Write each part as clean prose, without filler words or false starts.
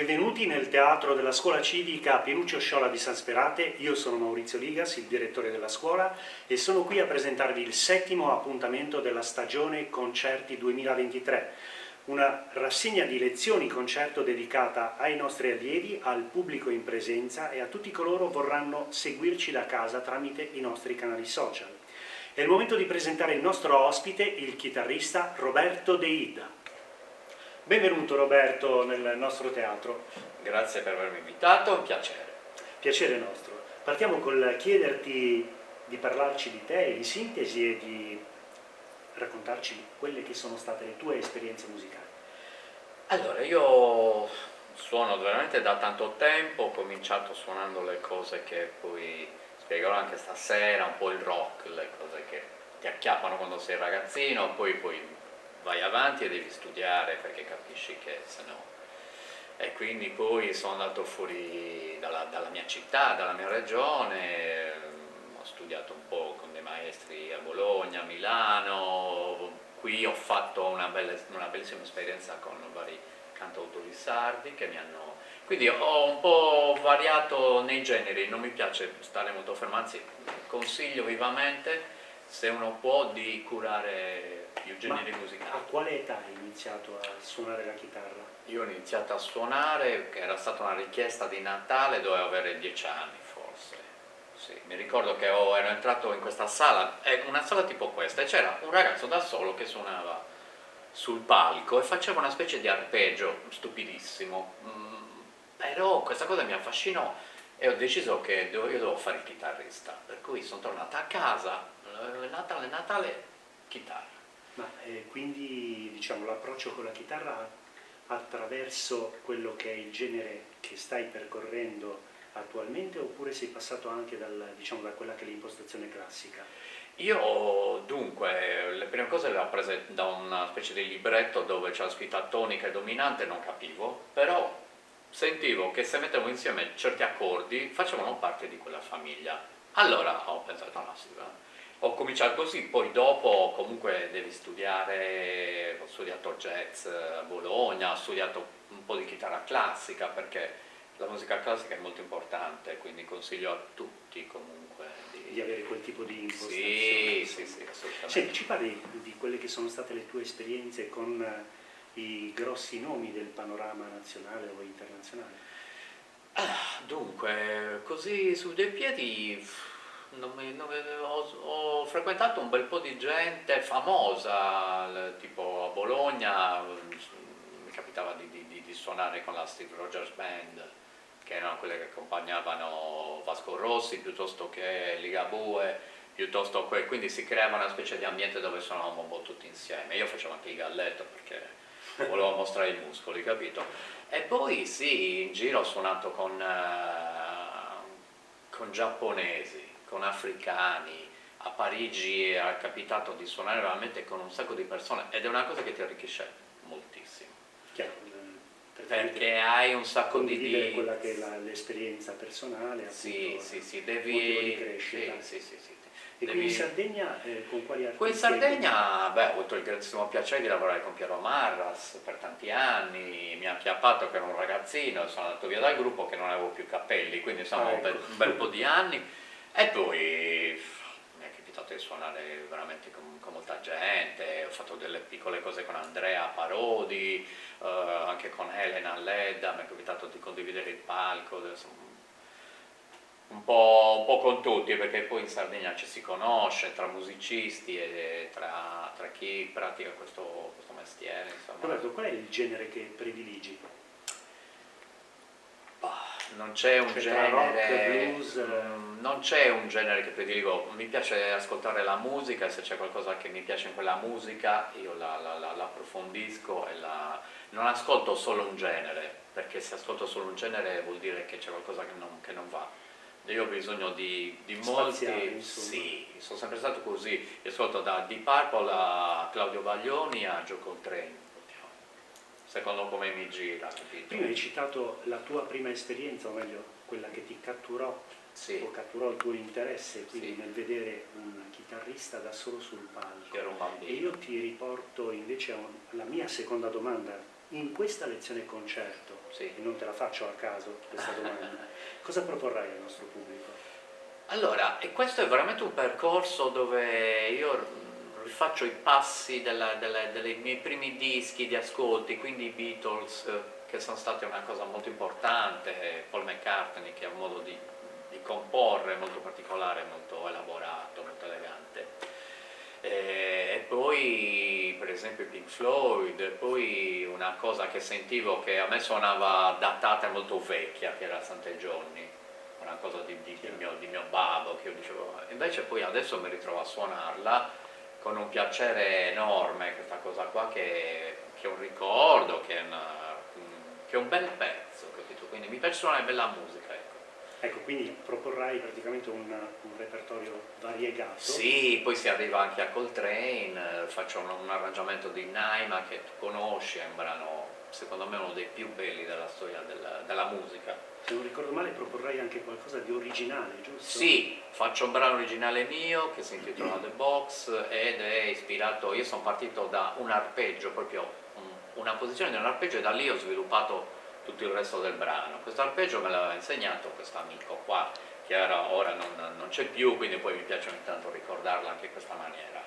Benvenuti nel teatro della scuola civica Pinuccio Sciolla di San Sperate. Io sono Maurizio Ligas, il direttore della scuola, e sono qui a presentarvi il 7° appuntamento della stagione Concerti 2023, una rassegna di lezioni concerto dedicata ai nostri allievi, al pubblico in presenza e a tutti coloro che vorranno seguirci da casa tramite i nostri canali social. È il momento di presentare il nostro ospite, il chitarrista Roberto De Ida. Benvenuto Roberto nel nostro teatro. Grazie per avermi invitato, un piacere. Piacere nostro. Partiamo col chiederti di parlarci di te in sintesi e di raccontarci quelle che sono state le tue esperienze musicali. Allora, io suono veramente da tanto tempo, ho cominciato suonando le cose che poi spiegherò anche stasera, un po' il rock, le cose che ti acchiappano quando sei ragazzino, poi vai avanti e devi studiare perché capisci che se no. E quindi poi sono andato fuori dalla mia città, dalla mia regione, ho studiato un po' con dei maestri a Bologna, a Milano, qui ho fatto una bellissima esperienza con vari cantautori sardi che mi hanno... Quindi ho un po' variato nei generi, non mi piace stare molto fermo, anzi consiglio vivamente, se uno può, di curare più generi musicali. A quale età hai iniziato a suonare la chitarra? Io ho iniziato a suonare, che era stata una richiesta di Natale, dovevo avere 10 anni forse. Sì, mi ricordo che ero entrato in questa sala, una sala tipo questa, e c'era un ragazzo da solo che suonava sul palco e faceva una specie di arpeggio stupidissimo. Però questa cosa mi affascinò e ho deciso che io dovevo fare il chitarrista. Per cui sono tornata a casa, Natale, chitarra. Ma quindi diciamo l'approccio con la chitarra attraverso quello che è il genere che stai percorrendo attualmente, oppure sei passato anche da quella che è l'impostazione classica? Io dunque le prime cose le ho prese da una specie di libretto dove c'era scritta tonica e dominante, non capivo, però sentivo che se mettevo insieme certi accordi facevano parte di quella famiglia. Allora ho pensato, no, sì, ho cominciato così, poi dopo comunque devi studiare, ho studiato jazz a Bologna, ho studiato un po' di chitarra classica perché la musica classica è molto importante, quindi consiglio a tutti comunque di avere quel tipo di impostazione. Sì, assolutamente. Senti, ci parli di quelle che sono state le tue esperienze con i grossi nomi del panorama nazionale o internazionale? Dunque, così su due piedi ho frequentato un bel po' di gente famosa, tipo a Bologna mi capitava di suonare con la Steve Rogers Band, che erano quelle che accompagnavano Vasco Rossi piuttosto che Ligabue, piuttosto che, quindi si creava una specie di ambiente dove suonavamo un po' tutti insieme. Io facevo anche il galletto perché volevo mostrare i muscoli, capito? E poi sì, in giro ho suonato con giapponesi, con africani, a Parigi è capitato di suonare veramente con un sacco di persone ed è una cosa che ti arricchisce moltissimo. Chiaro, Perché hai un sacco condividere quella che è l'esperienza personale, sì, devi... motivo di crescita. Sì. E qui in Sardegna con quali artisti? Qui in Sardegna ho avuto il grandissimo piacere di lavorare con Piero Marras per tanti anni, mi ha acchiappato che ero un ragazzino, sono andato via dal gruppo che non avevo più capelli, quindi insomma ecco. un bel po' di anni, e poi mi è capitato di suonare veramente con molta gente, ho fatto delle piccole cose con Andrea Parodi, anche con Elena Ledda, mi è capitato di condividere il palco, insomma, un po' con tutti, perché poi in Sardegna ci si conosce tra musicisti e tra chi pratica questo mestiere. Insomma. Roberto, qual è il genere che prediligi? Non c'è un genere, rock, blues, non c'è un genere che prediligo, mi piace ascoltare la musica e se c'è qualcosa che mi piace in quella musica io l'approfondisco e non ascolto solo un genere, perché se ascolto solo un genere vuol dire che c'è qualcosa che non va. Io ho bisogno di molti, sì, sono sempre stato così, io ascolto da Deep Purple a Claudio Baglioni a Joe Coltrane, secondo come mi gira, capito? Prima hai citato la tua prima esperienza, o meglio, quella che ti catturò, o catturò il tuo interesse, quindi nel vedere un chitarrista da solo sul palco. Ero un bambino. E io ti riporto invece alla mia seconda domanda. In questa lezione concerto, sì. e non te la faccio a caso questa domanda. Cosa proporrai al nostro pubblico? Allora, e questo è veramente un percorso dove io rifaccio i passi dei miei primi dischi di ascolti, quindi i Beatles, che sono stati una cosa molto importante, Paul McCartney, che ha un modo di comporre molto particolare, molto elaborato, molto elegante. E poi per esempio i Pink Floyd, e poi una cosa che sentivo che a me suonava datata e molto vecchia, che era Sante Johnny, una cosa di mio babbo, che io dicevo, invece poi adesso mi ritrovo a suonarla con un piacere enorme, questa cosa qua che è un ricordo, che è un bel pezzo, capito? Quindi mi piace suonare bella musica, ecco. Ecco, quindi proporrai praticamente un repertorio variegato. Sì, poi si arriva anche a Coltrane, faccio un arrangiamento di Naima che tu conosci, è un brano secondo me uno dei più belli della storia della musica. Se non ricordo male proporrai anche qualcosa di originale, giusto? Sì, faccio un brano originale mio che si intitola The Box ed è ispirato, io sono partito da un arpeggio, proprio una posizione di un arpeggio, e da lì ho sviluppato tutto il resto del brano. Questo arpeggio me l'aveva insegnato questo amico qua, che ora non c'è più, quindi poi mi piace ogni tanto ricordarlo anche in questa maniera.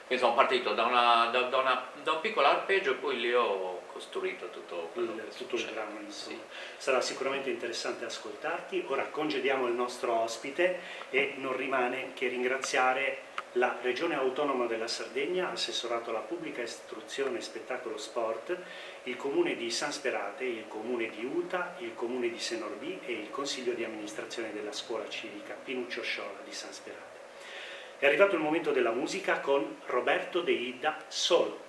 Quindi sono partito da un piccolo arpeggio e poi lì ho costruito tutto quello che tutto il succede. brano, insomma. Sì. Sarà sicuramente interessante ascoltarti. Ora congediamo il nostro ospite e non rimane che ringraziare la Regione Autonoma della Sardegna, Assessorato alla Pubblica Istruzione, Spettacolo, Sport, il Comune di San Sperate, il Comune di Uta, il Comune di Senorbì e il Consiglio di amministrazione della Scuola Civica Pinuccio Sciola di San Sperate. È arrivato il momento della musica con Roberto De Ida, Solo.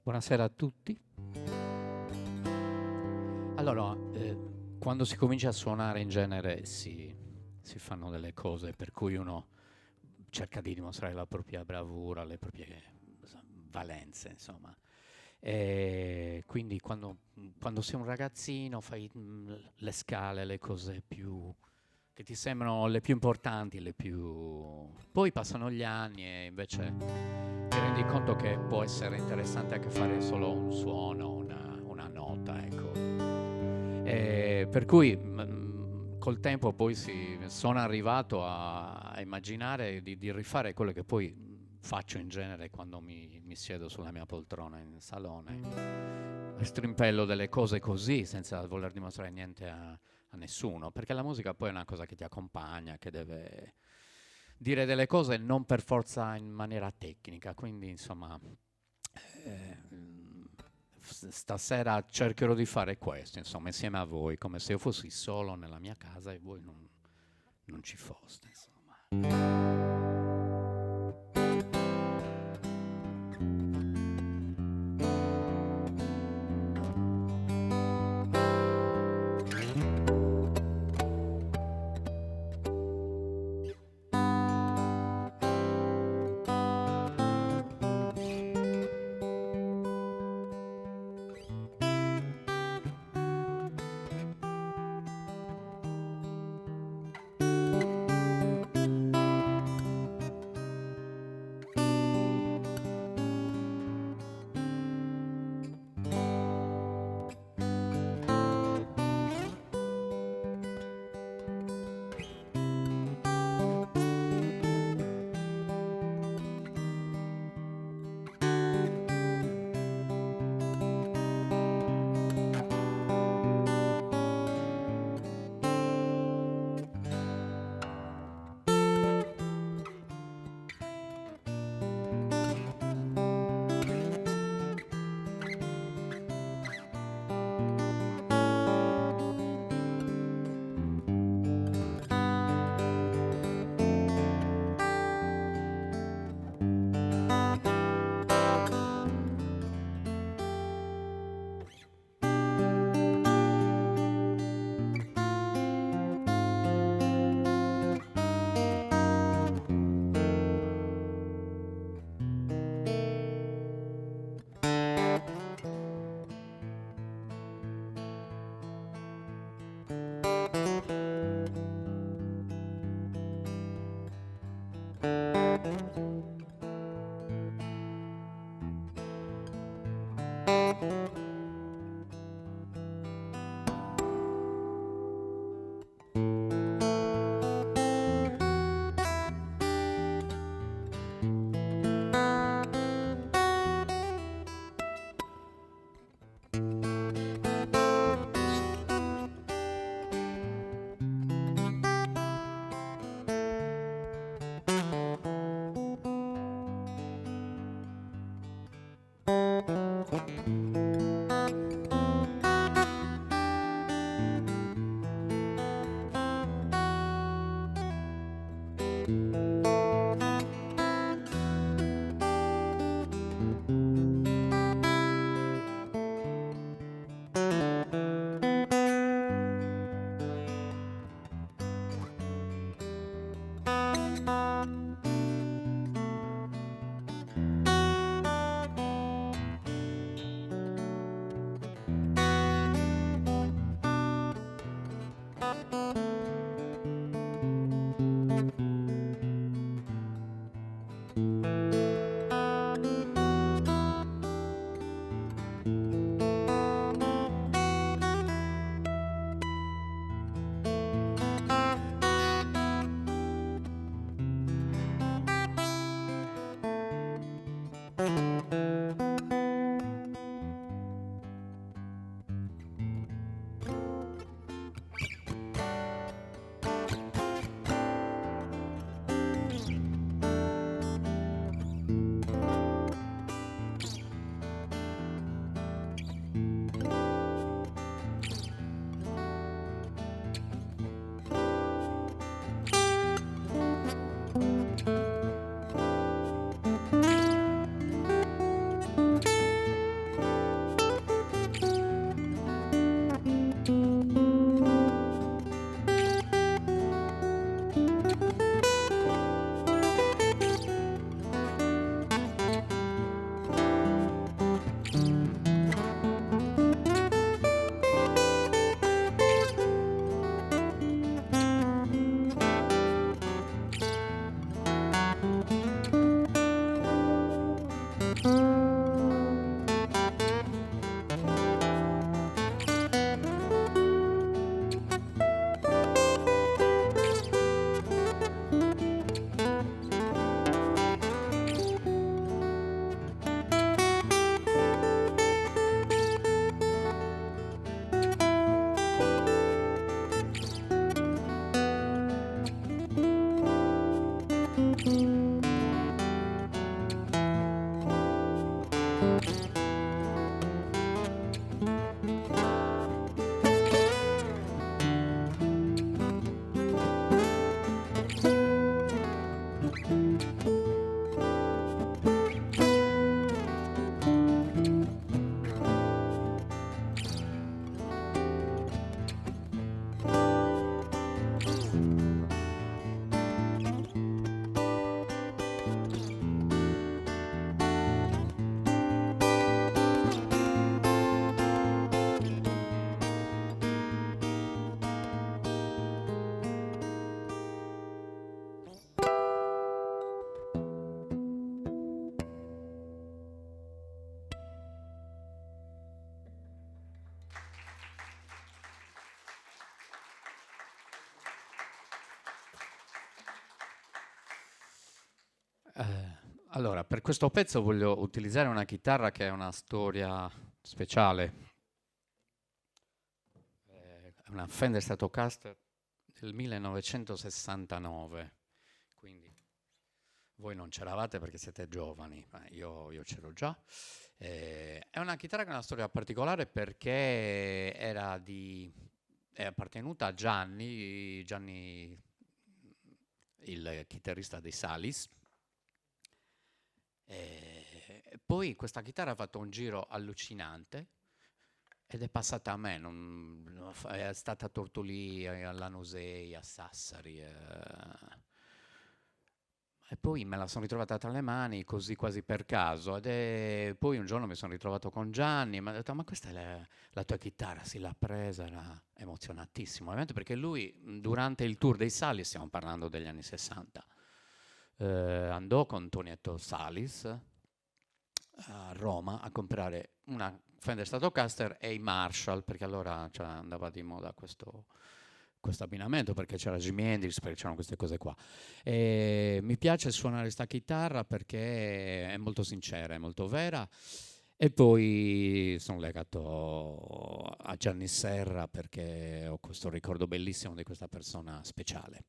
Buonasera a tutti. Allora, quando si comincia a suonare in genere si fanno delle cose per cui uno cerca di dimostrare la propria bravura, le proprie valenze, insomma. E quindi quando sei un ragazzino fai le scale, le cose più che ti sembrano le più importanti, le più... Poi passano gli anni e invece ti rendi conto che può essere interessante anche fare solo un suono, una nota, ecco. E per cui col tempo poi sono arrivato a immaginare di rifare quello che poi faccio in genere quando mi siedo sulla mia poltrona in salone. Strimpello delle cose così, senza voler dimostrare niente a nessuno, perché la musica poi è una cosa che ti accompagna, che deve dire delle cose non per forza in maniera tecnica, quindi insomma stasera cercherò di fare questo, insomma, insieme a voi, come se io fossi solo nella mia casa e voi non ci foste, insomma. Allora, per questo pezzo voglio utilizzare una chitarra che è una storia speciale. È una Fender Stratocaster del 1969, quindi voi non c'eravate perché siete giovani, ma io c'ero già. È una chitarra che ha una storia particolare perché è appartenuta a Gianni, il chitarrista dei Salis. E poi questa chitarra ha fatto un giro allucinante ed è passata a me, è stata a Tortolì, a Lanusei, a Sassari. E poi me la sono ritrovata tra le mani così quasi per caso. Poi un giorno mi sono ritrovato con Gianni e mi ha detto: ma questa è la tua chitarra? Sì, l'ha presa, era emozionatissimo. Ovviamente perché lui durante il tour dei Salis, stiamo parlando degli anni 60, andò con Tonietto Salis a Roma a comprare una Fender Stratocaster e i Marshall, perché allora andava di moda questo abbinamento, perché c'era Jimi Hendrix, perché c'erano queste cose qua. E mi piace suonare questa chitarra perché è molto sincera, è molto vera. E poi sono legato a Gianni Serra perché ho questo ricordo bellissimo di questa persona speciale.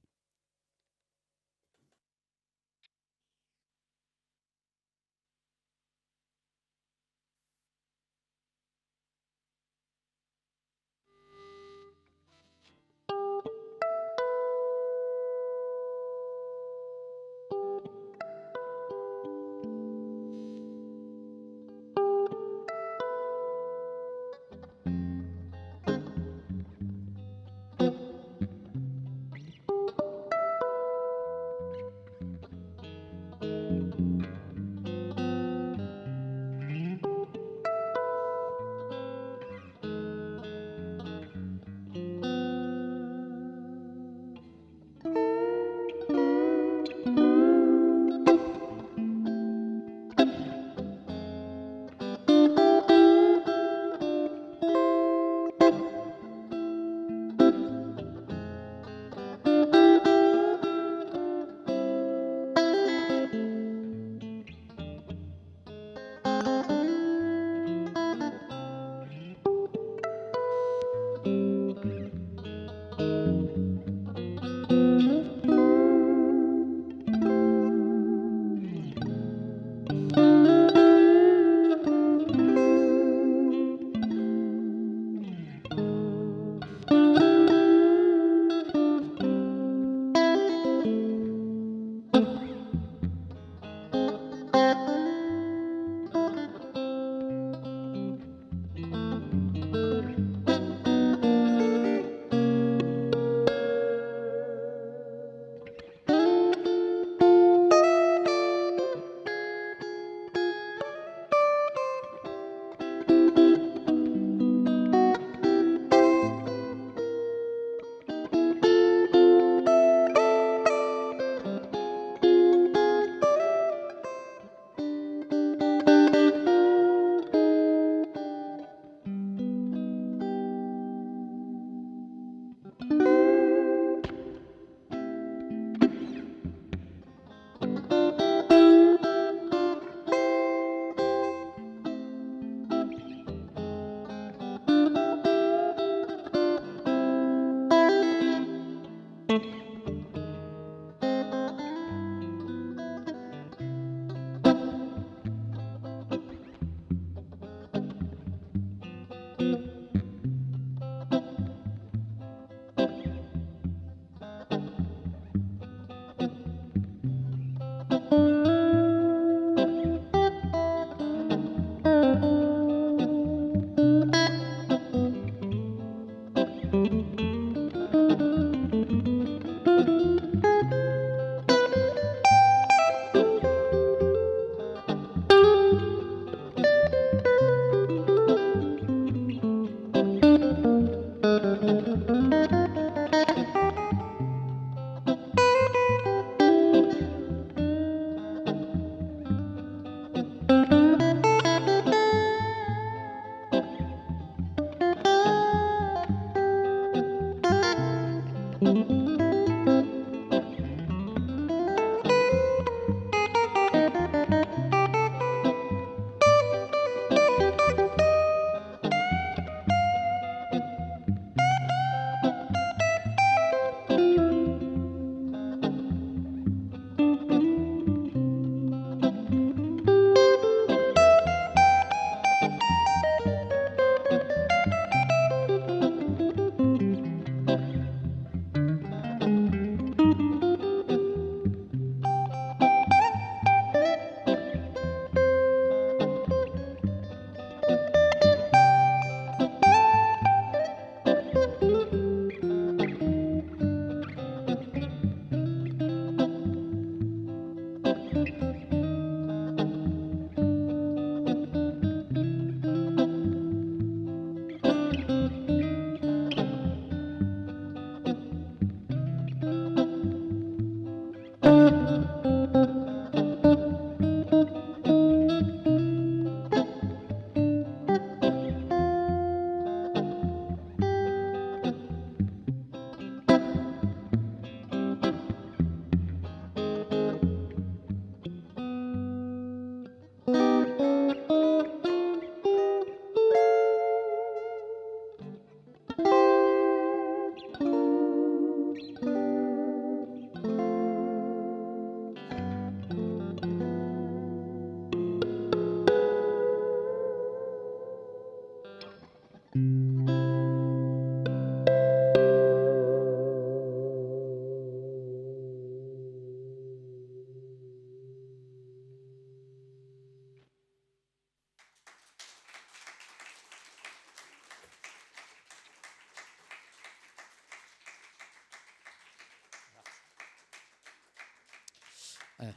Eh,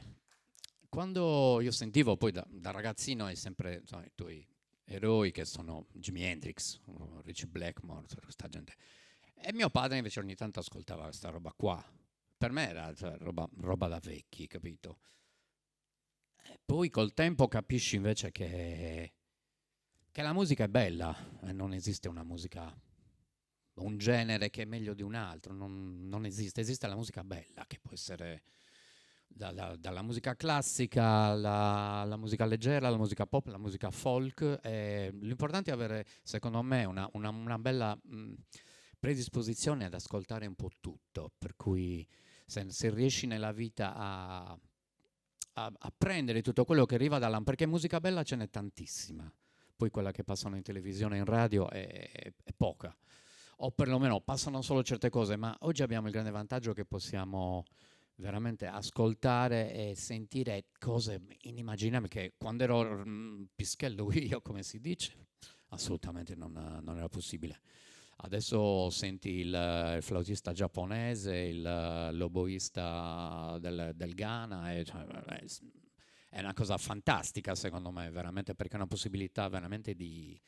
Quando io sentivo poi da ragazzino è sempre insomma, i tuoi eroi che sono Jimi Hendrix, Richie Blackmore, questa gente. E mio padre invece ogni tanto ascoltava questa roba qua. Per me era cioè, roba da vecchi, capito? E poi col tempo capisci invece che la musica è bella e non esiste una musica, un genere che è meglio di un altro, non esiste, esiste la musica bella che può essere dalla musica classica alla musica leggera, alla musica pop, alla musica folk. L'importante è avere, secondo me, una bella predisposizione ad ascoltare un po' tutto, per cui se riesci nella vita a prendere tutto quello che arriva perché musica bella ce n'è tantissima, poi quella che passano in televisione e in radio è poca, o perlomeno passano solo certe cose, ma oggi abbiamo il grande vantaggio che possiamo veramente ascoltare e sentire cose inimmaginabili che quando ero pischello io, come si dice, assolutamente non era possibile. Adesso senti il flautista giapponese, l'oboista del Ghana, cioè, è una cosa fantastica secondo me, veramente, perché è una possibilità veramente di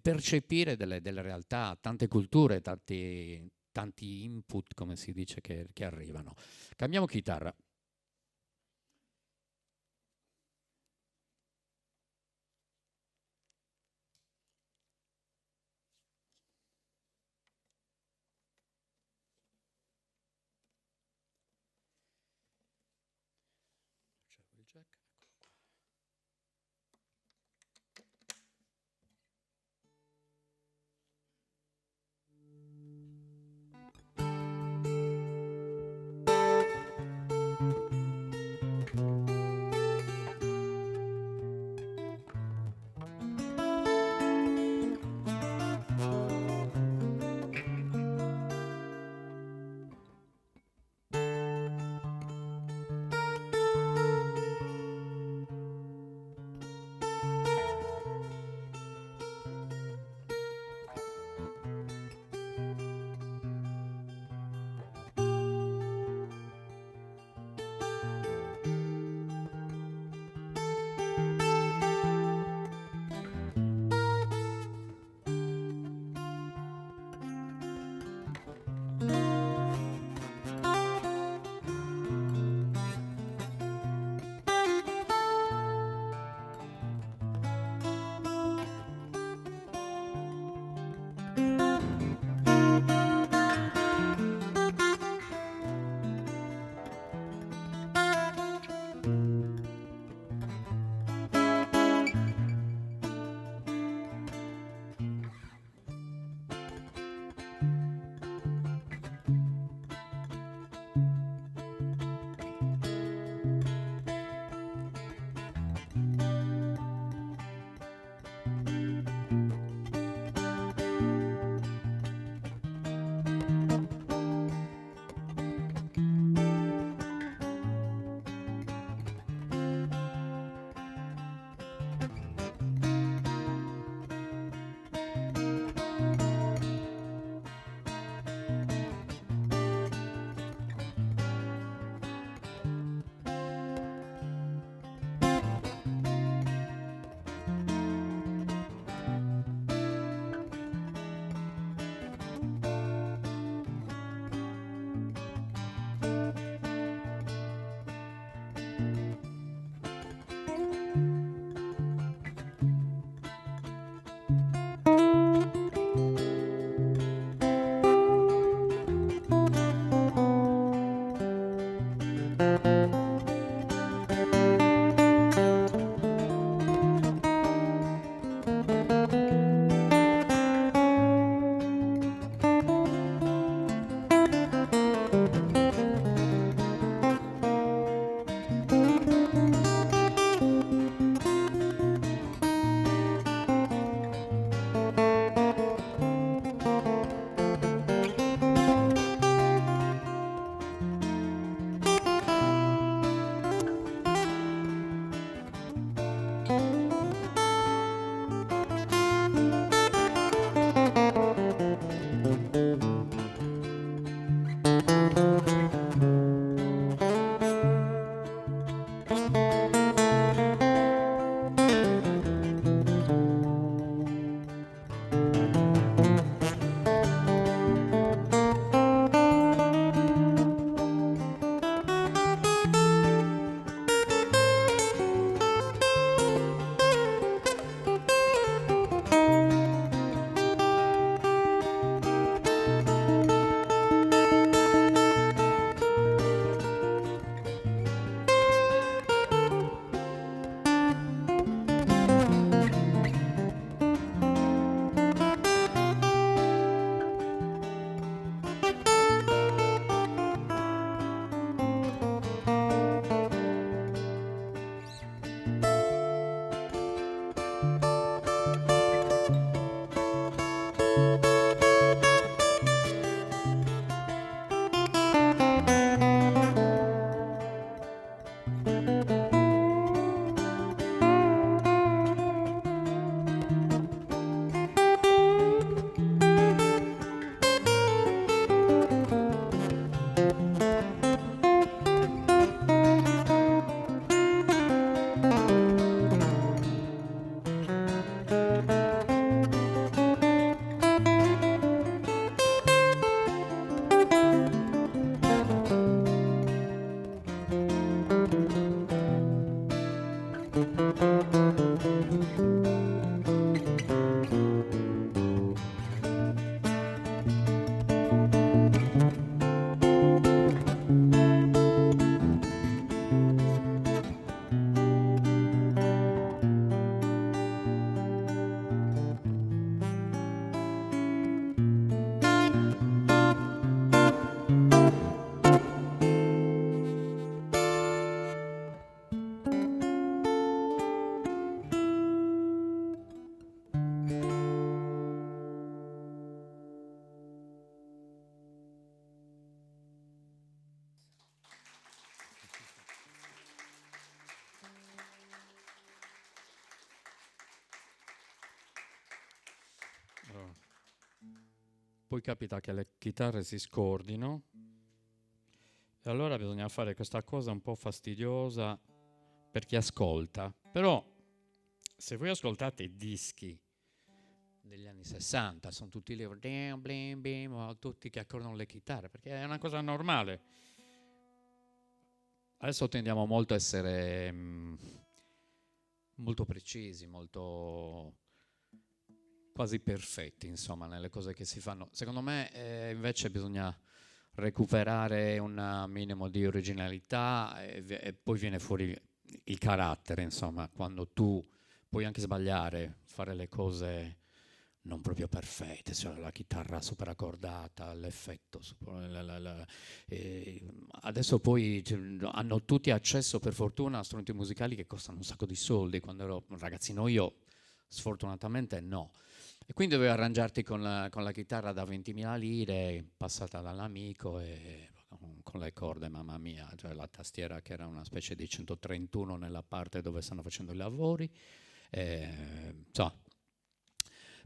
percepire delle realtà, tante culture, tanti input, come si dice, che arrivano. Cambiamo chitarra. Cerco il jack, eccolo qua. poi capita che le chitarre si scordino e allora bisogna fare questa cosa un po' fastidiosa per chi ascolta. Però se voi ascoltate i dischi degli anni 60, sono tutti lì, blim, blim, blim, tutti che accordano le chitarre, perché è una cosa normale. Adesso tendiamo molto a essere molto precisi, molto quasi perfetti, insomma, nelle cose che si fanno. Secondo me invece bisogna recuperare un minimo di originalità e poi viene fuori il carattere, insomma, quando tu puoi anche sbagliare, fare le cose non proprio perfette, cioè la chitarra super accordata, l'effetto adesso poi hanno tutti accesso per fortuna a strumenti musicali che costano un sacco di soldi. Quando ero un ragazzino io sfortunatamente no, e quindi dovevi arrangiarti con la chitarra da 20.000 lire passata dall'amico e con le corde, mamma mia, cioè la tastiera che era una specie di 131 nella parte dove stanno facendo i lavori,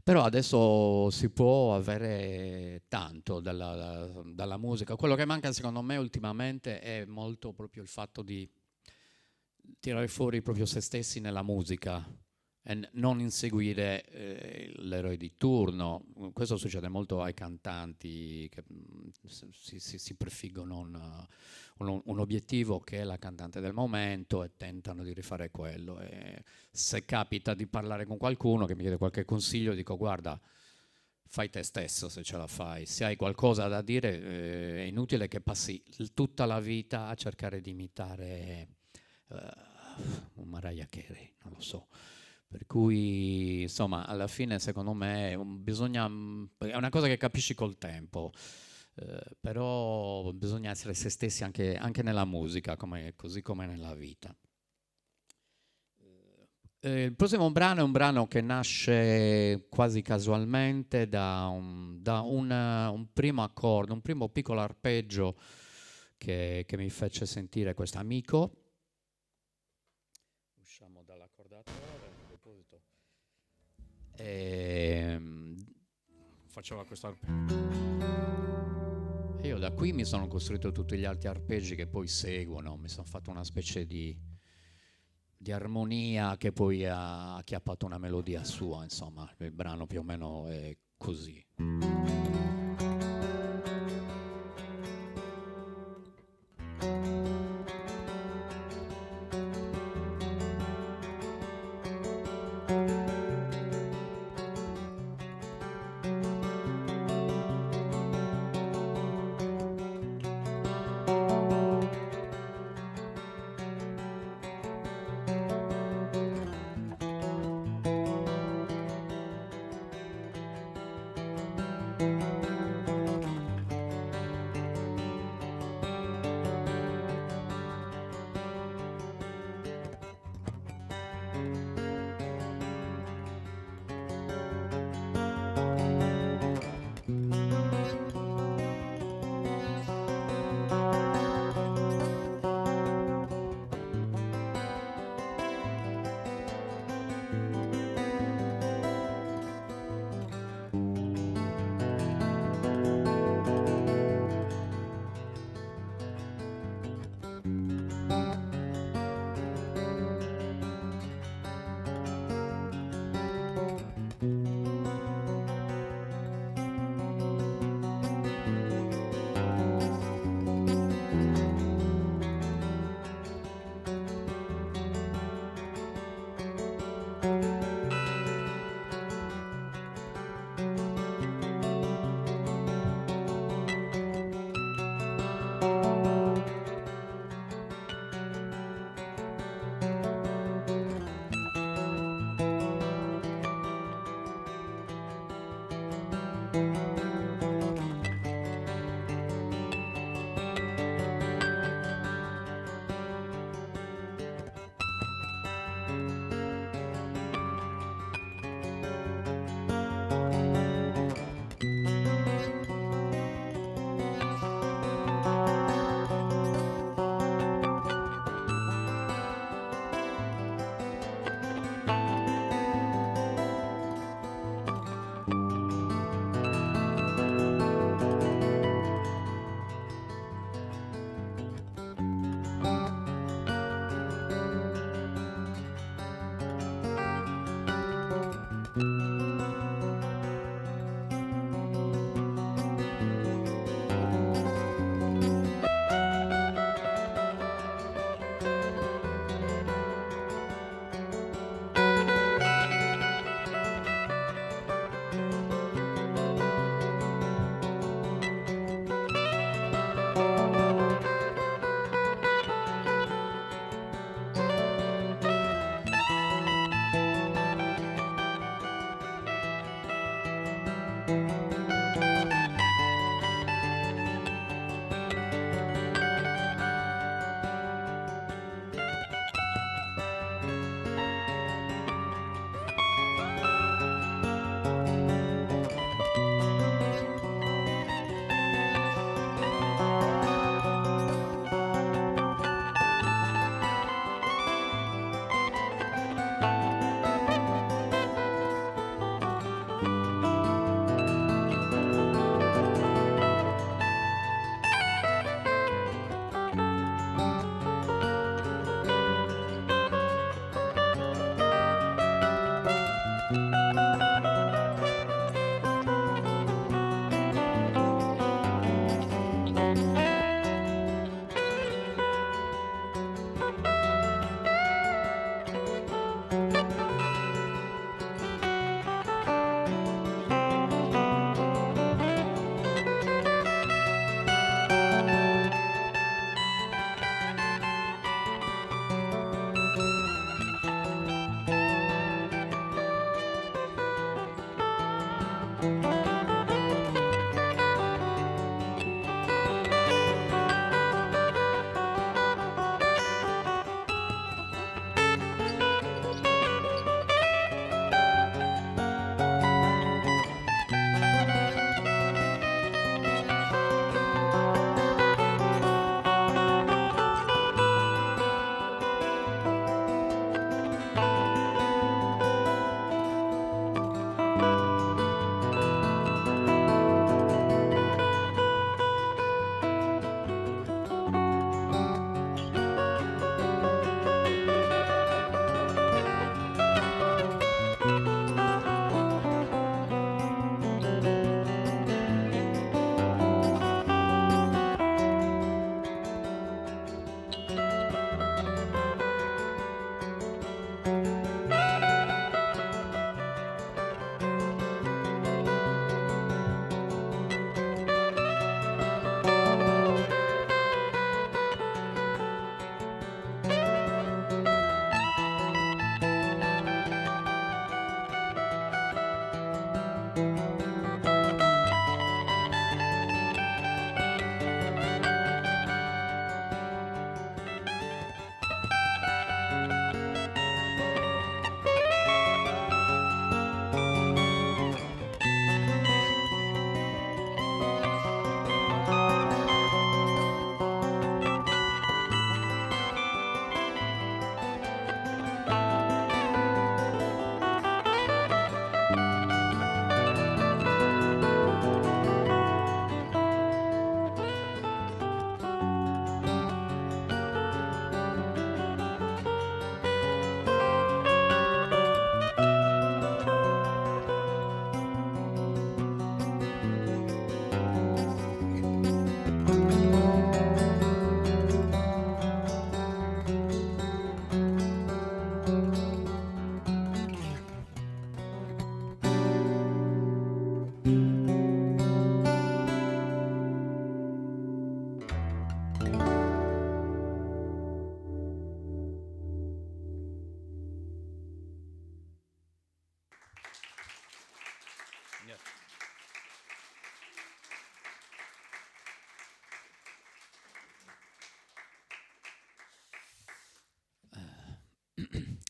però adesso si può avere tanto dalla musica. Quello che manca secondo me ultimamente è molto proprio il fatto di tirare fuori proprio se stessi nella musica e non inseguire l'eroe di turno. Questo succede molto ai cantanti che si prefiggono un obiettivo che è la cantante del momento e tentano di rifare quello. E se capita di parlare con qualcuno che mi chiede qualche consiglio, dico guarda, fai te stesso se ce la fai. Se hai qualcosa da dire è inutile che passi tutta la vita a cercare di imitare un Mariah Carey, non lo so. Per cui, insomma, alla fine secondo me è una cosa che capisci col tempo, però bisogna essere se stessi anche nella musica, così come nella vita. Il prossimo brano è un brano che nasce quasi casualmente da un primo accordo, un primo piccolo arpeggio che mi fece sentire questo amico. Usciamo dall'accordatore. Faceva questo arpeggio e io da qui mi sono costruito tutti gli altri arpeggi che poi seguono. Mi sono fatto una specie di armonia che poi ha acchiappato una melodia sua, insomma il brano più o meno è così.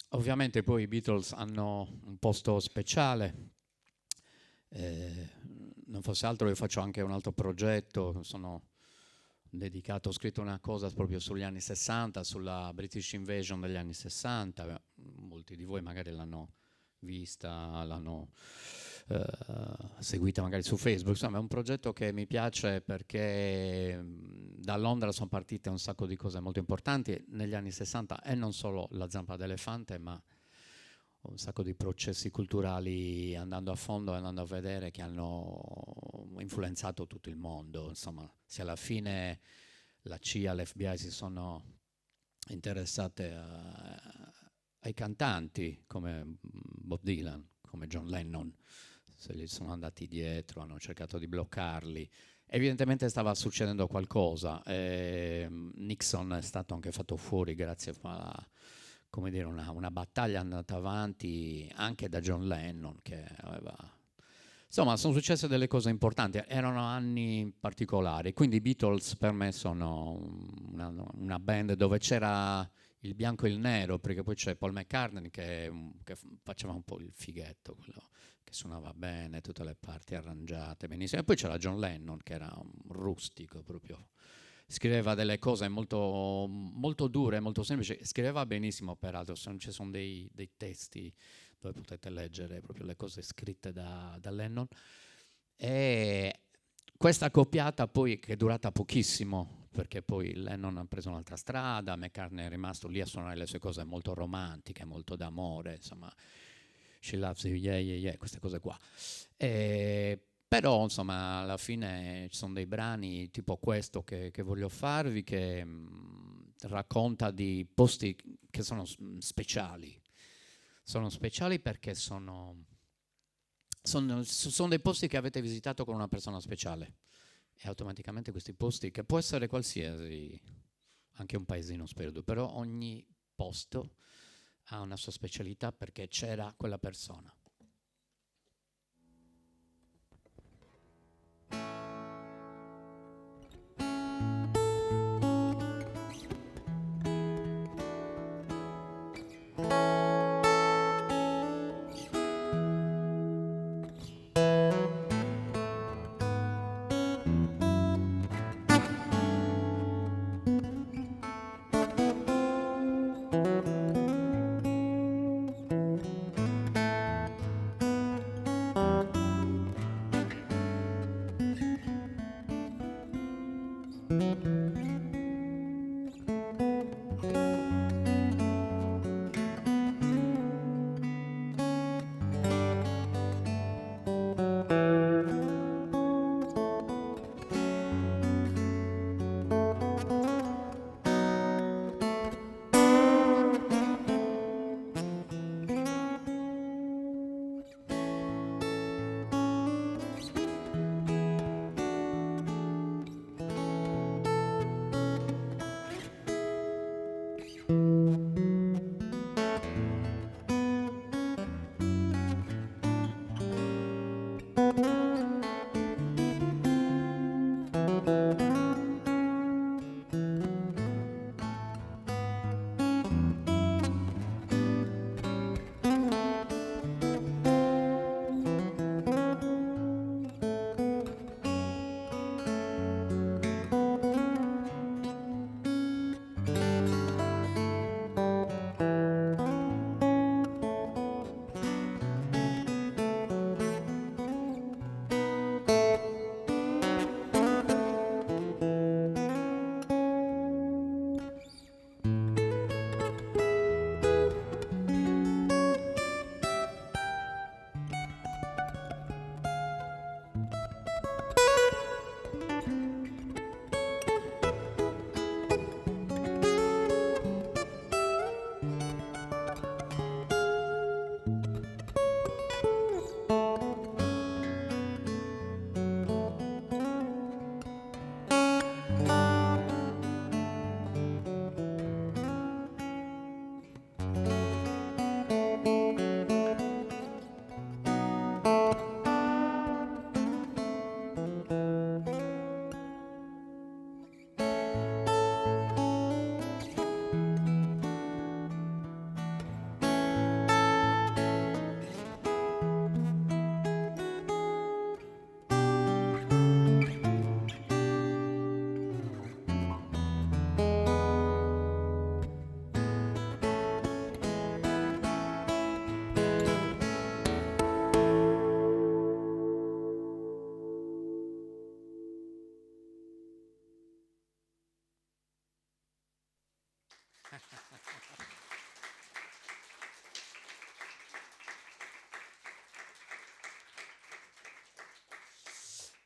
Ovviamente poi i Beatles hanno un posto speciale, non fosse altro io faccio anche un altro progetto, sono dedicato, ho scritto una cosa proprio sugli anni 60, sulla British Invasion degli anni 60, molti di voi magari l'hanno vista, l'hanno seguita magari su Facebook, insomma è un progetto che mi piace perché da Londra sono partite un sacco di cose molto importanti negli anni 60 e non solo la zampa d'elefante, ma un sacco di processi culturali andando a fondo e andando a vedere che hanno influenzato tutto il mondo, insomma se alla fine la CIA, l'FBI si sono interessate ai cantanti come Bob Dylan, come John Lennon, se gli sono andati dietro, hanno cercato di bloccarli. Evidentemente stava succedendo qualcosa. Nixon è stato anche fatto fuori grazie a come dire, una battaglia andata avanti anche da John Lennon che aveva... Insomma, sono successe delle cose importanti, erano anni particolari, quindi i Beatles per me sono una band dove c'era il bianco e il nero, perché poi c'è Paul McCartney che faceva un po' il fighetto, quello che suonava bene, tutte le parti arrangiate benissimo, e poi c'era John Lennon che era un rustico proprio, scriveva delle cose molto, molto dure, molto semplici, scriveva benissimo peraltro, ci sono dei testi dove potete leggere proprio le cose scritte da Lennon, e questa accoppiata poi che è durata pochissimo, perché poi Lennon ha preso un'altra strada, McCartney è rimasto lì a suonare le sue cose molto romantiche, molto d'amore, insomma, She Loves You, yeah, yeah, yeah, queste cose qua. Però insomma alla fine ci sono dei brani tipo questo che voglio farvi che racconta di posti che sono speciali. Sono speciali perché sono dei posti che avete visitato con una persona speciale e automaticamente questi posti, che può essere qualsiasi, anche un paesino spero, però ogni posto ha una sua specialità perché c'era quella persona.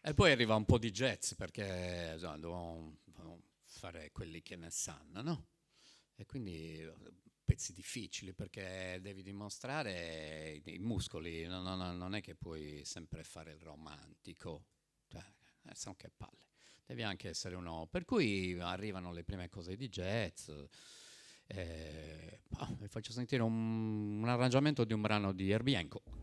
E poi arriva un po' di jazz, perché insomma, dobbiamo fare quelli che ne sanno, no? E quindi pezzi difficili, perché devi dimostrare i muscoli, non è che puoi sempre fare il romantico, cioè, sono che palle. Devi anche essere uno... Per cui arrivano le prime cose di jazz. Vi faccio sentire un arrangiamento di un brano di Herbie Hancock.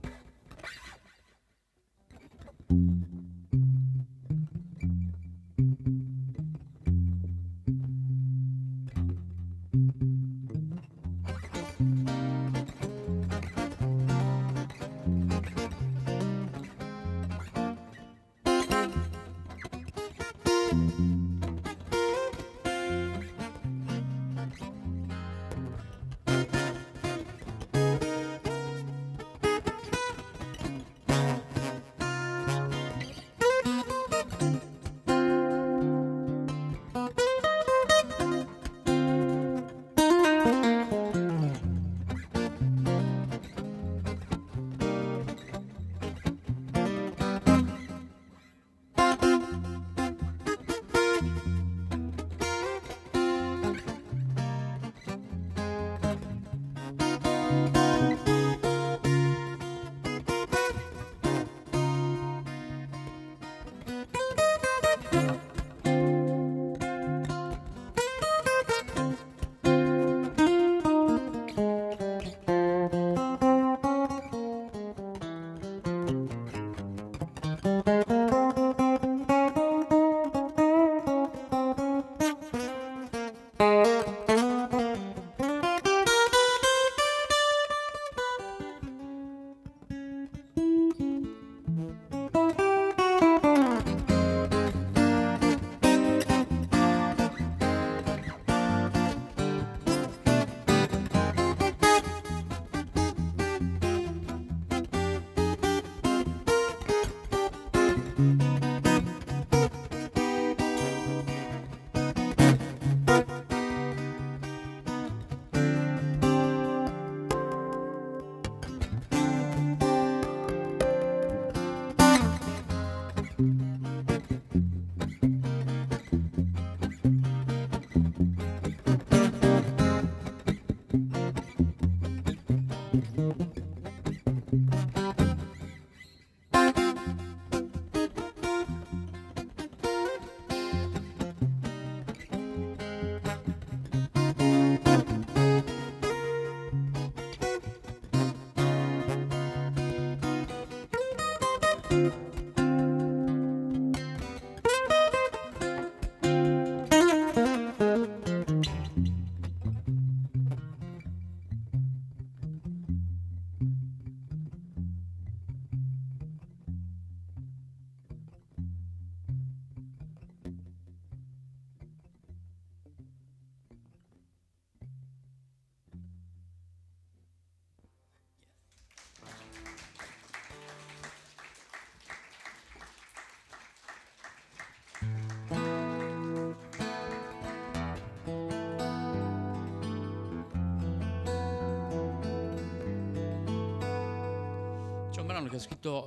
Che ha scritto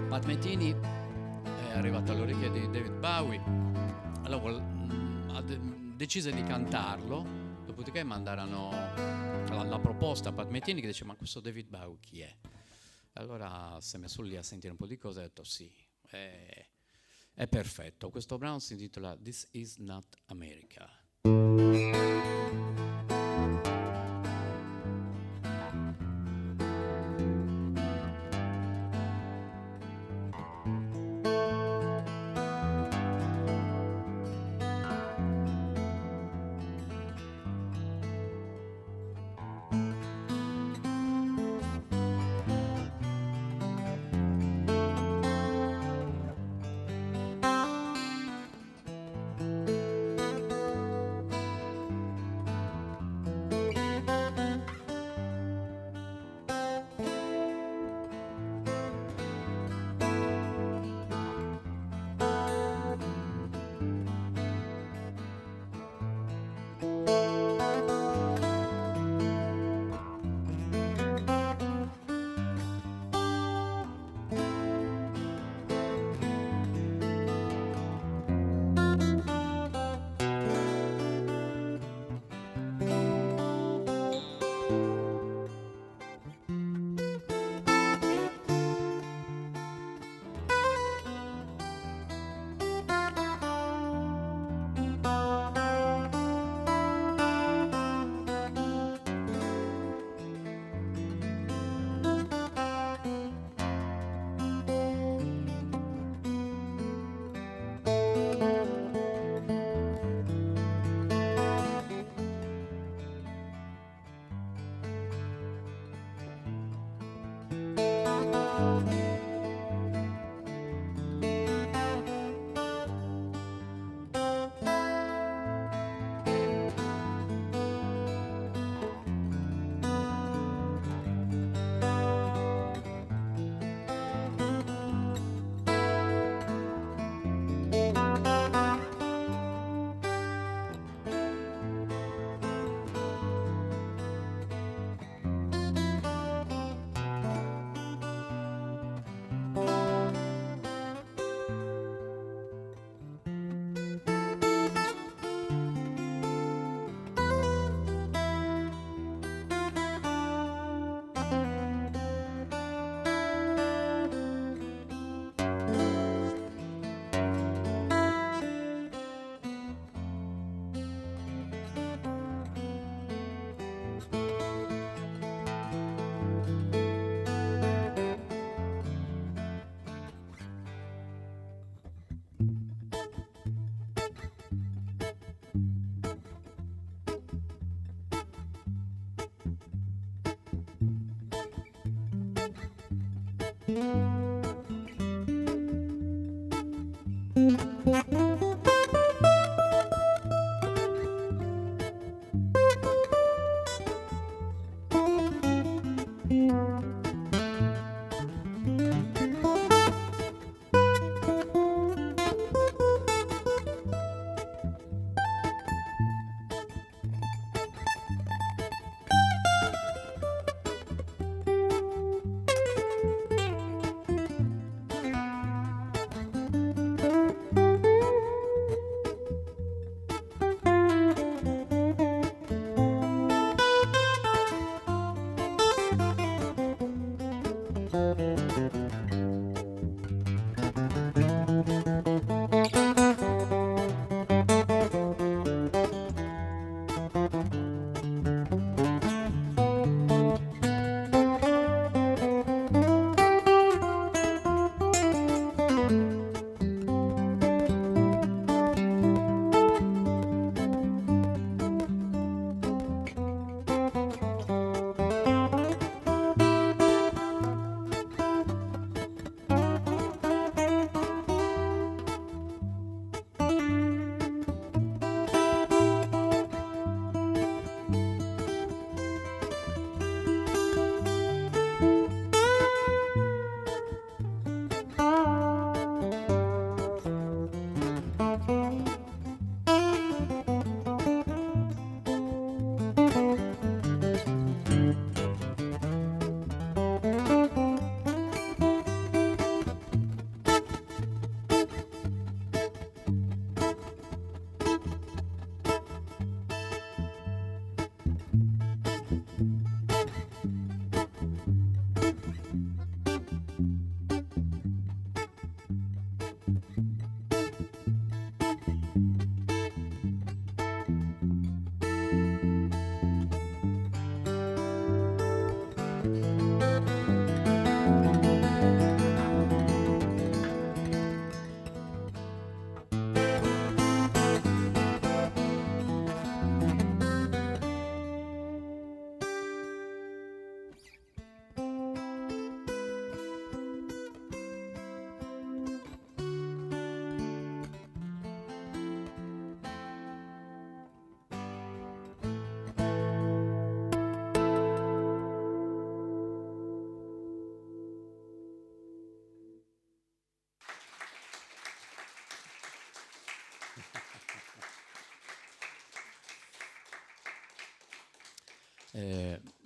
Pat Metheny, è arrivato all'orecchia di David Bowie, allora decise di cantarlo, dopodiché mandarono la proposta a Pat Metheny, che dice: ma questo David Bowie chi è? Allora si è messo lì a sentire un po' di cose e ha detto sì, è perfetto. Questo brano si intitola This Is Not America.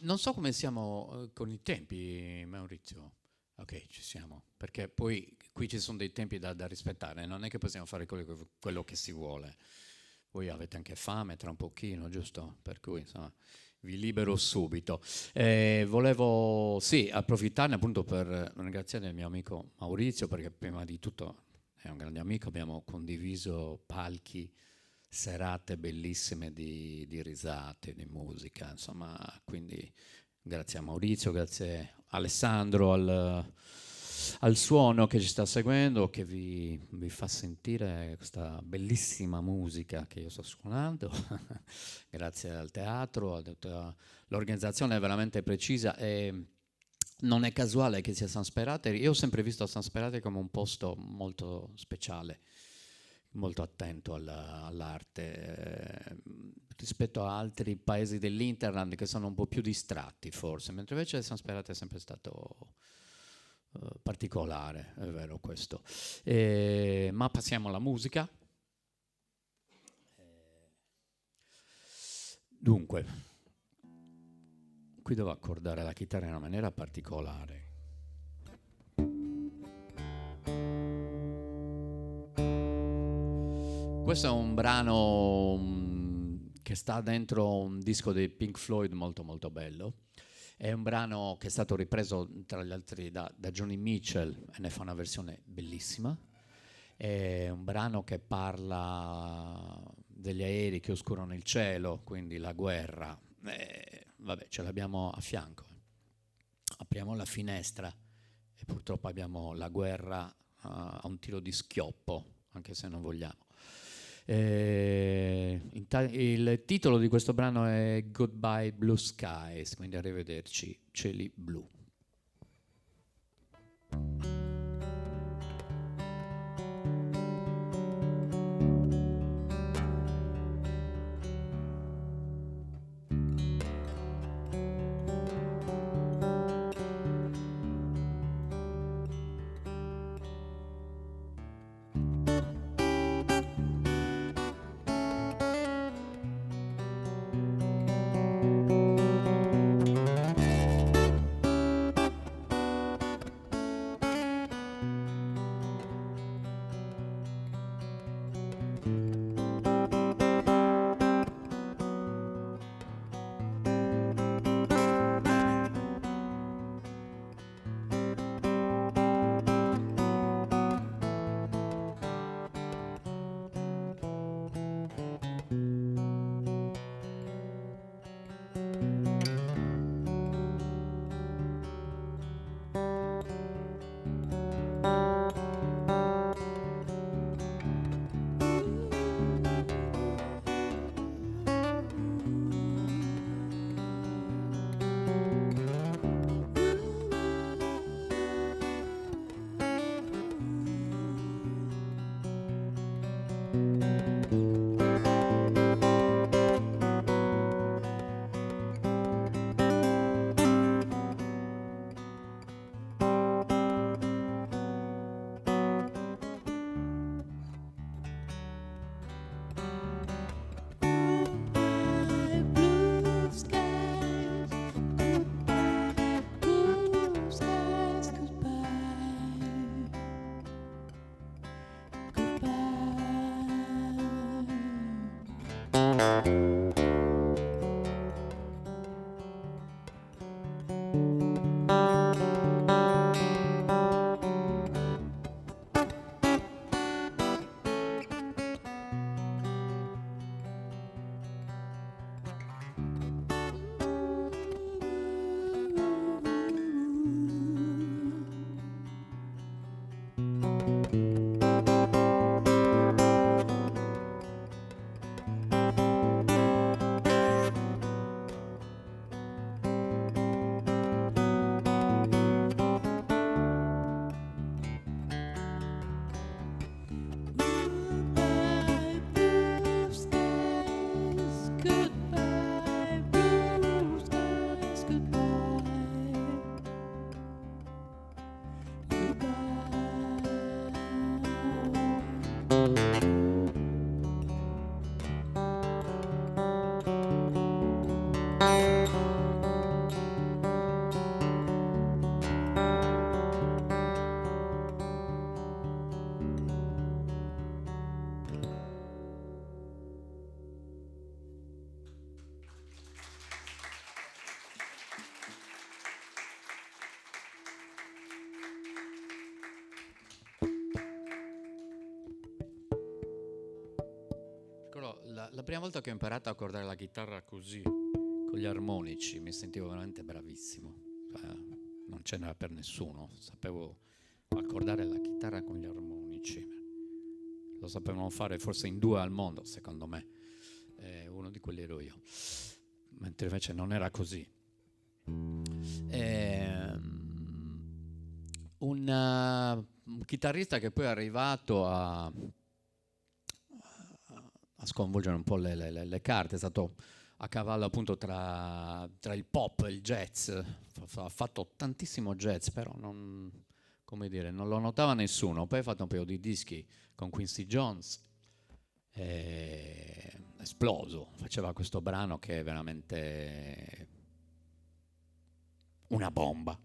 Non so come siamo con i tempi, Maurizio. Ok, ci siamo, perché poi qui ci sono dei tempi da rispettare, non è che possiamo fare quello che si vuole. Voi avete anche fame tra un pochino, giusto? Per cui insomma vi libero subito. Volevo sì, approfittarne appunto per ringraziare il mio amico Maurizio, perché prima di tutto è un grande amico, abbiamo condiviso palchi, serate bellissime di risate, di musica, insomma, quindi grazie a Maurizio, grazie a Alessandro al suono che ci sta seguendo, che vi fa sentire questa bellissima musica che io sto suonando. Grazie al teatro, a tutta l'organizzazione è veramente precisa e non è casuale che sia San Sperate. Io ho sempre visto San Sperate come un posto molto speciale, molto attento all'arte, rispetto a altri paesi dell'Interland che sono un po' più distratti forse, mentre invece San Sperate è sempre stato particolare, è vero questo. Ma passiamo alla musica. Dunque, qui devo accordare la chitarra in una maniera particolare. Questo è un brano che sta dentro un disco dei Pink Floyd molto molto bello. È un brano che è stato ripreso tra gli altri da Joni Mitchell e ne fa una versione bellissima. È un brano che parla degli aerei che oscurano il cielo, quindi la guerra. Vabbè, ce l'abbiamo a fianco. Apriamo la finestra e purtroppo abbiamo la guerra a un tiro di schioppo, anche se non vogliamo. Il titolo di questo brano è Goodbye Blue Skies, quindi arrivederci cieli blu. la prima volta che ho imparato a accordare la chitarra così, con gli armonici, mi sentivo veramente bravissimo. Non ce n'era per nessuno. Sapevo accordare la chitarra con gli armonici. Lo sapevano fare forse in 2 al mondo, secondo me. Uno di quelli ero io. Mentre invece non era così. Un chitarrista che poi è arrivato a sconvolgere un po' le carte, è stato a cavallo appunto tra il pop e il jazz, ha fatto tantissimo jazz, però non lo notava nessuno. Poi ha fatto un paio di dischi con Quincy Jones, esploso, faceva questo brano che è veramente una bomba.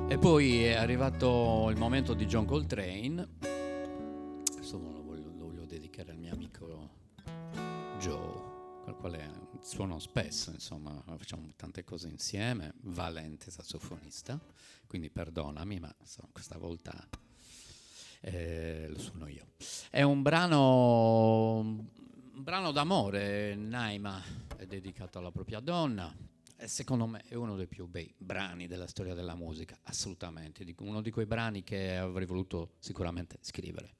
E poi è arrivato il momento di John Coltrane. Questo lo voglio dedicare al mio amico Joe, col quale suono spesso, insomma, facciamo tante cose insieme, valente sassofonista, quindi perdonami, ma questa volta lo suono io. È un brano d'amore. Naima è dedicato alla propria donna e secondo me è uno dei più bei brani della storia della musica, assolutamente, uno di quei brani che avrei voluto sicuramente scrivere.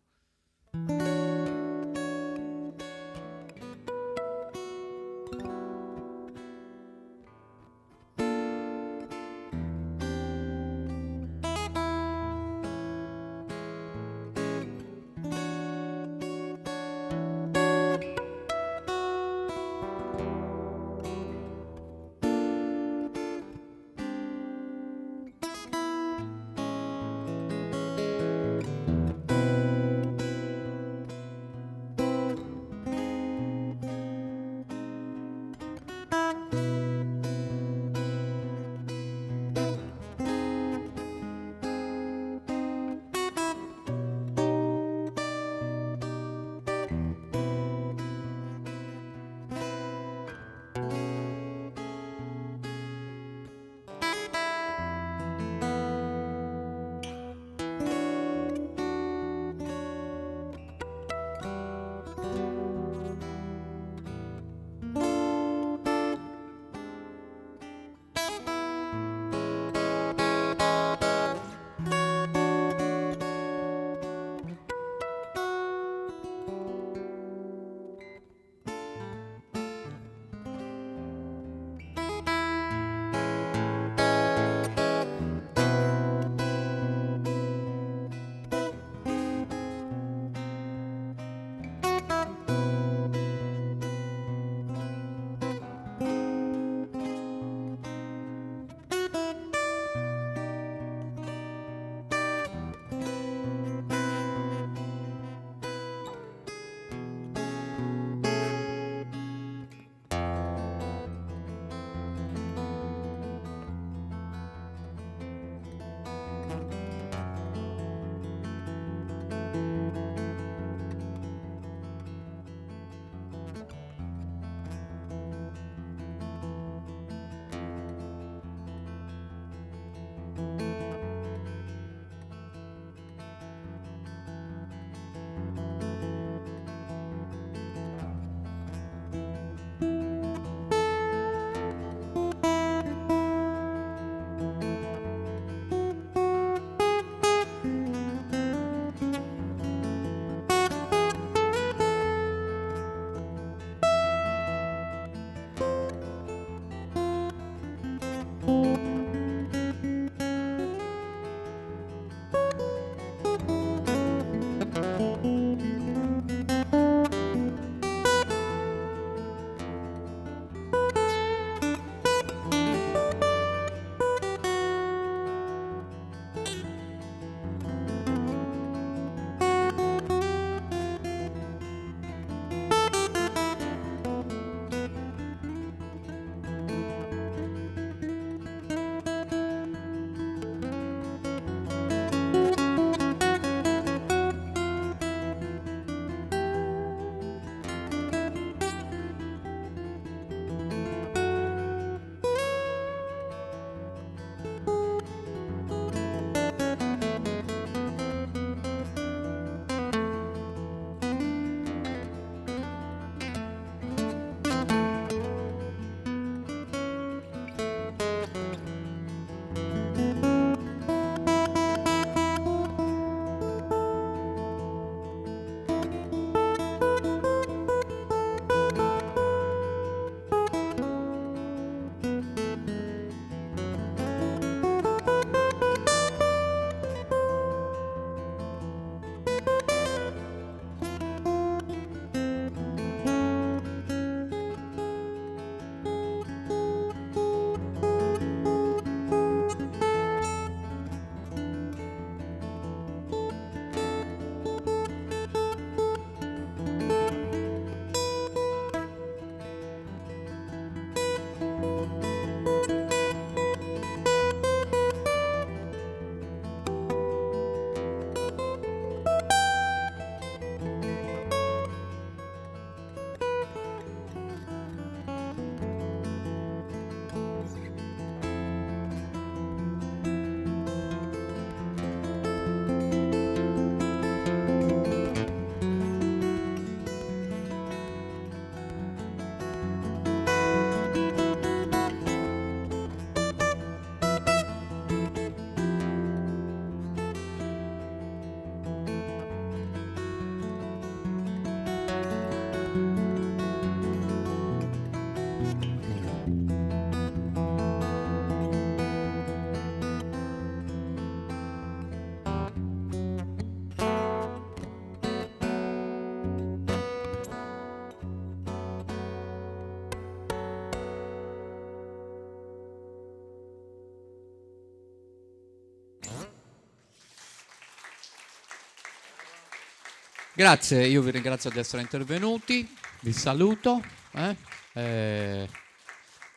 Grazie, io vi ringrazio di essere intervenuti, vi saluto.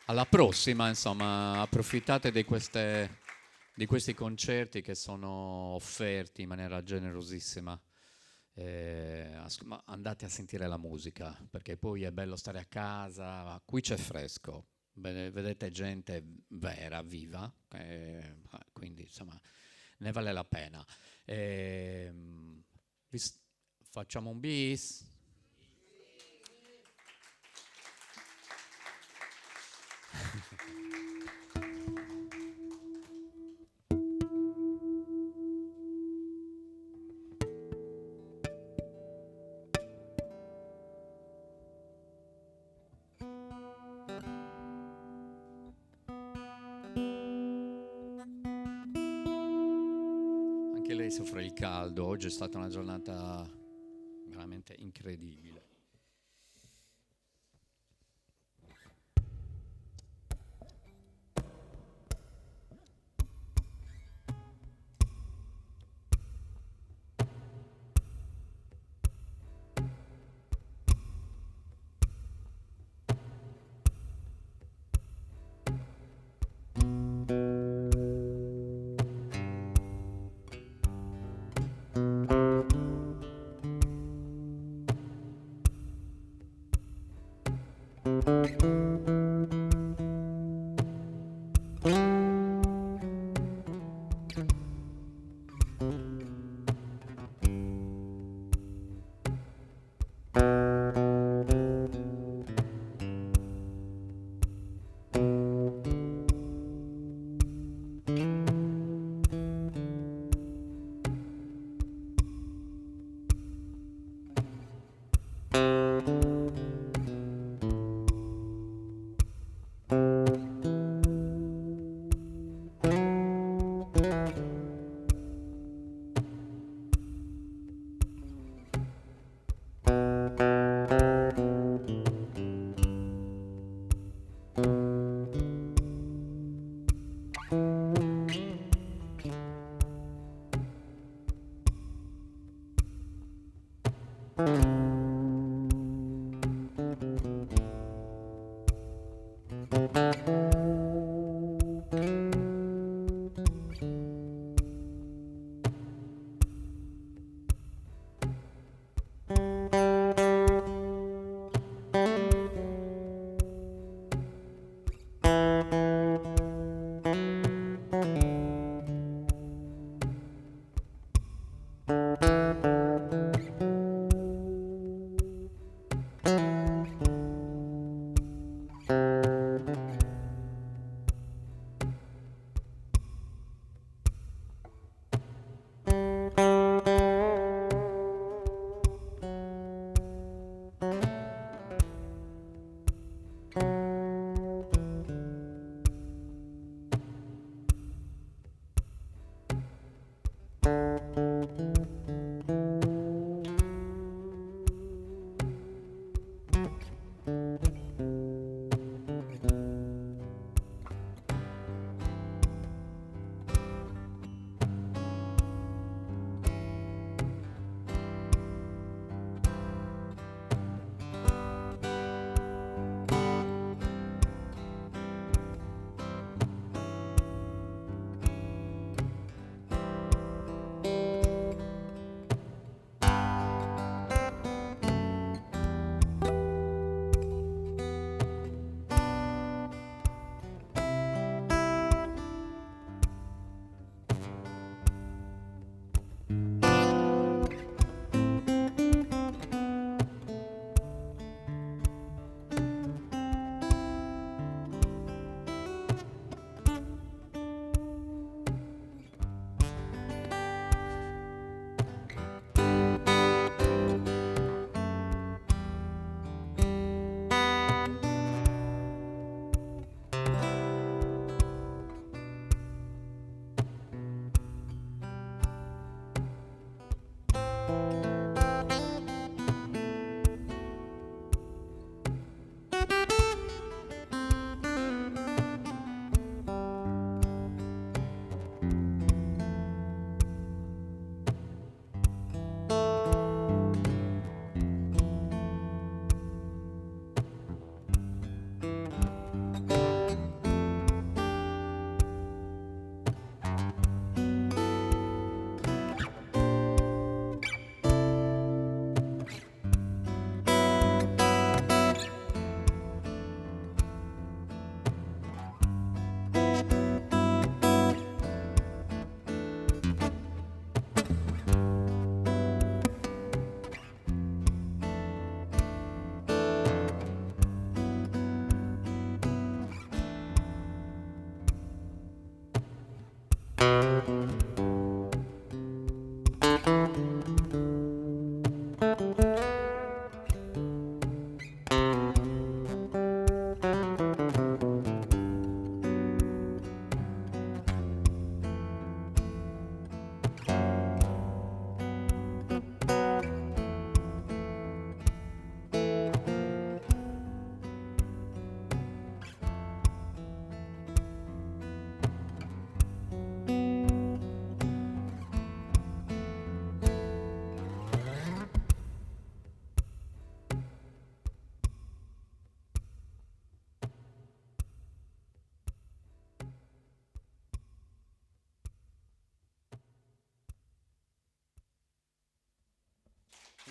Alla prossima, insomma, approfittate di questi concerti che sono offerti in maniera generosissima. Ma andate a sentire la musica, perché poi è bello stare a casa, qui c'è fresco, vedete gente vera, viva, quindi insomma ne vale la pena. Facciamo un bis. Anche lei soffre il caldo, oggi è stata una giornata veramente incredibile.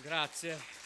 Grazie.